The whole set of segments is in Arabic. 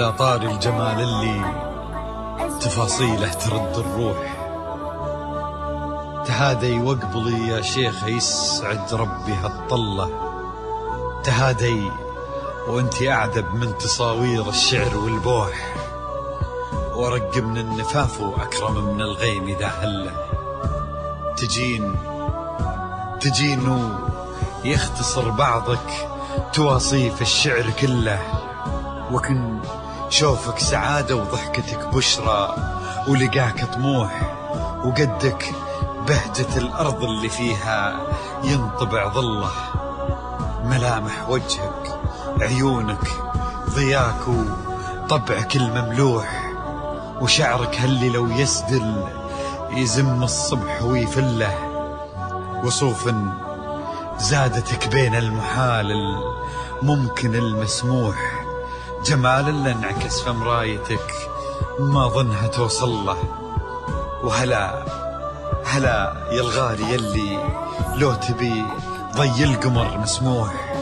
على طاري الجمال اللي تفاصيله ترد الروح. تهادي وقبلي يا شيخ يسعد ربي هالطلة، تهادي وانتي أعذب من تصاوير الشعر والبوح، ورق من النفاف وأكرم من الغيم إذا هله. تجين يختصر بعضك تواصيف الشعر كله، وكن شوفك سعادة وضحكتك بشرى ولقاك طموح، وقدك بهجة الأرض اللي فيها ينطبع ظله. ملامح وجهك عيونك ضياك وطبعك المملوح، وشعرك هاللي لو يسدل يزم الصبح ويفله. وصوف زادتك بين المحال الممكن المسموح، جمال اللي انعكس في مرايتك ما ظنها توصل له. وهلا يا الغالي يلي لو تبي ضي القمر مسموح،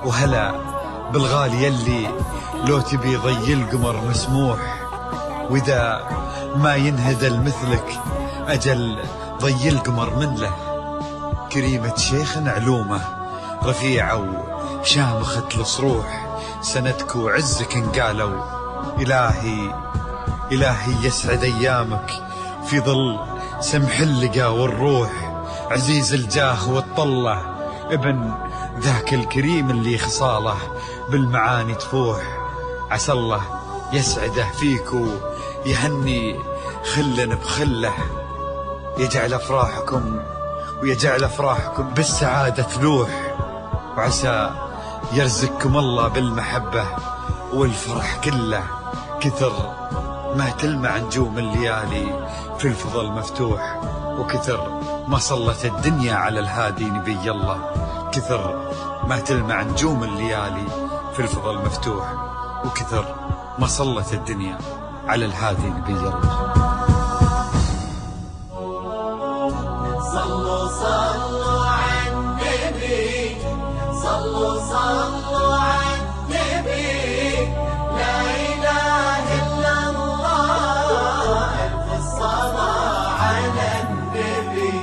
وهلا بالغالي يلي لو تبي ضي القمر مسموح. وإذا ما ينهدل مثلك أجل ضي القمر من له. كريمة شيخ علومه رفيعة وشامخة الصروح، سندك وعزك انقالوا. إلهي يسعد أيامك في ظل سمح اللقا والروح. عزيز الجاه والطلة ابن ذاك الكريم اللي خصاله بالمعاني تفوح. عسى الله يسعده فيك ويهني خلا بخله، يجعل أفراحكم بالسعادة تلوح. وعسى يرزقكم الله بالمحبة والفرح كله، كثر ما تلمع نجوم الليالي في الفضل مفتوح. وكثر ما صلت الدنيا على الهادي نبي الله، كثر ما تلمع نجوم الليالي في الفضل مفتوح. وكثر ما صلت الدنيا على الهادي نبي الله. صلوا على النبي، صلوا على النبي، لا إله إلا الله، ألف الصلاة على النبي.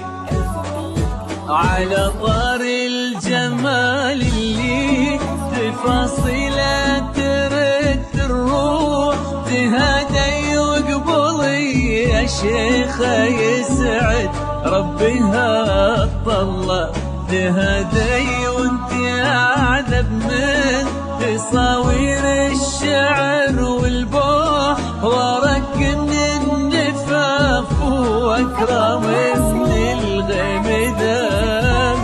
على طار الجمال اللي تفاصيله ترد الروح، تهادي وقبلي يا شيخ يسعد ربي هالطلة. تهادي وانتي أعذب من تصاوير الشعر والبوح، ورق من النفاف وأكرم من الغيم ذا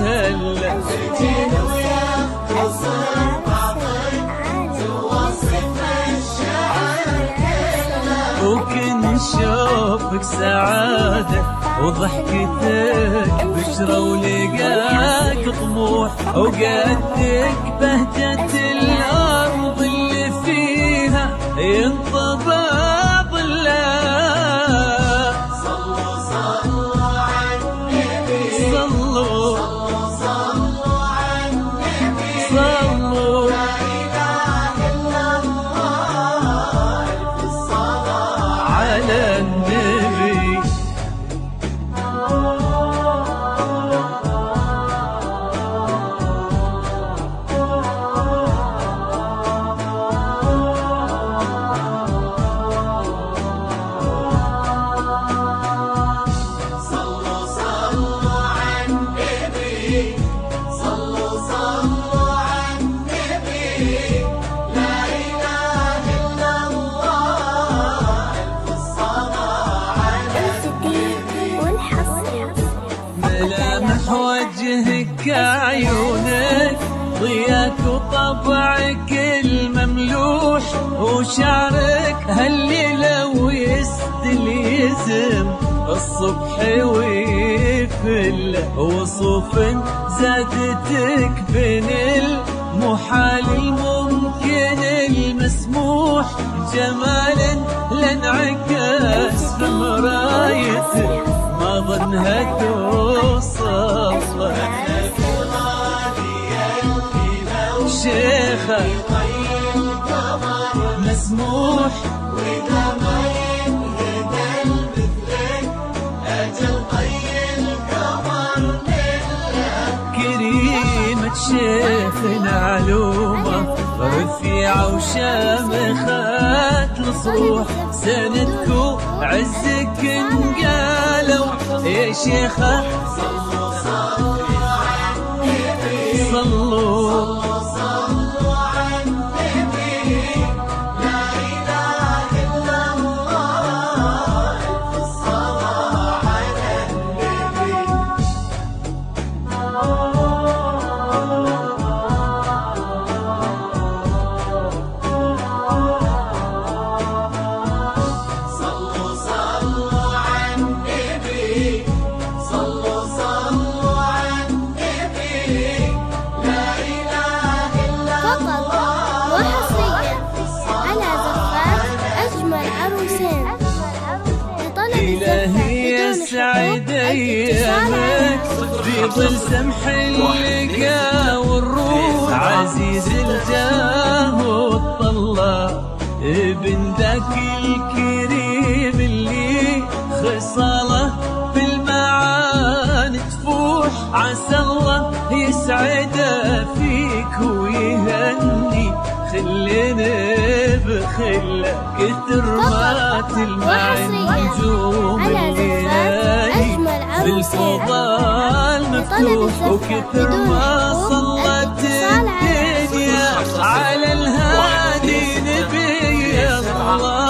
هلا. تجين ويختصر بعضك توصف الشعر كله، وكن شوفك سعادة وضحكتك بشرى ولقاك طموح، وقدك بهجة الأرض اللي فيها ينطبع ظله. صلوا على النبي، صلوا على النبي، صلوا لا إله إلا الله، ألف الصلاة على النبي. ملامح وجهك عيونك ضياك وطبعك المملوح، وشعرك هاللي لو يسدل يزم الصبح ويفل. وصوف زادتك بين المحال الممكن المسموح، جمال لانعكس في مرايتك ما ظنها توصل. شيخة مسموح شيخنا علومه رفيعة وشامخات الصروح، سندكو عزك انقالوا يا شيخه صلوا إلهي يسعد أيامك في ظل سمح اللقا والروح، عزيز الجاه والطلة ابن ذاك الكريم اللي خصاله في المعاني تفوح، عسى الله يسعده فيك ويهني خلينا بخلة كثر ما تلمع نجوم الليالي بالفضاء المفتوح، وكثر ما صلت الدنيا على الهادي نبي الله.